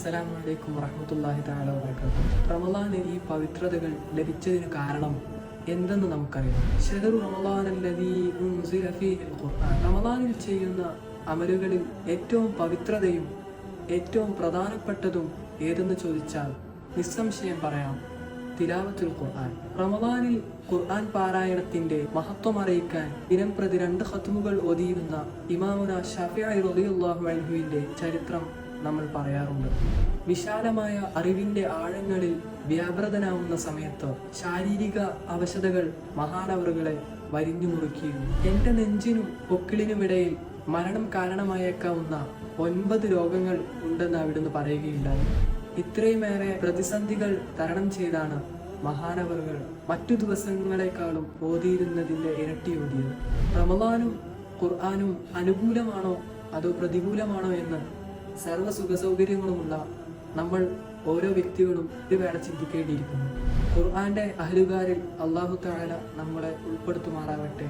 അസ്സലാമു അലൈക്കും വറഹ്മത്തുള്ളാഹി തആല വബറകാതുഹു. റമളാന് ഈ പവിത്രതകൾ ലഭിച്ചതിന് കാരണം എന്തെന്ന് നമുക്കറിയാം. ശഹ്റു റമളാനല്ലദീ ഉൻസില ഫീഹിൽ ഖുർആൻ. റമളാനിൽ ചെയ്യുന്ന അമലുകളിൽ ഏറ്റവും പവിത്രതയും ഏറ്റവും പ്രധാനപ്പെട്ടതും ഏതെന്ന് ചോദിച്ചാൽ നിസ്സംശയം പറയാം, തിലാവത്തുൽ ഖുർആൻ. റമളാനിൽ ഖുർആൻ പാരായണത്തിന്റെ മഹത്വം അറിയിക്കാൻ ദിനം പ്രതി 2 ഖത്മുകൾ ഓതിയിരുന്ന ഇമാമുന ശഫീഈ റളിയല്ലാഹു അൻഹുവിന്റെ ചരിത്രം നമ്മൾ പറയാറുണ്ട്. വിശാലമായ അറിവിന്റെ ആഴങ്ങളിൽ വ്യാപൃതനാവുന്ന സമയത്ത് ശാരീരിക അവശതകൾ മഹാനവറുകളെ വരിഞ്ഞു മുറുക്കിയിരുന്നു. എന്റെ നെഞ്ചിനും പൊക്കിളിനുമിടയിൽ മരണം കാരണമായേക്കാവുന്ന 9 രോഗങ്ങൾ ഉണ്ടെന്ന് അവിടുന്ന് പറയുകയുണ്ടായി. ഇത്രയുമേറെ പ്രതിസന്ധികൾ തരണം ചെയ്താണ് മഹാനവറുകൾ മറ്റു ദിവസങ്ങളെക്കാളും ഓതിയിരുന്നതിന്റെ ഇരട്ടി ഓതിയത്. റമളാനും ഖുർആനും അനുകൂലമാണോ അതോ പ്രതികൂലമാണോ എന്ന് സർവ്വ സുഖ സൗകര്യങ്ങളുമുള്ള നമ്മൾ ഓരോ വ്യക്തികളും ഒരു വേള ചിന്തിക്കേണ്ടിയിരിക്കുന്നു. ഖുർആന്റെ അഹ്ലുകാരിൽ അല്ലാഹു തആല നമ്മളെ ഉൾപ്പെടുത്തുമാറാവട്ടെ.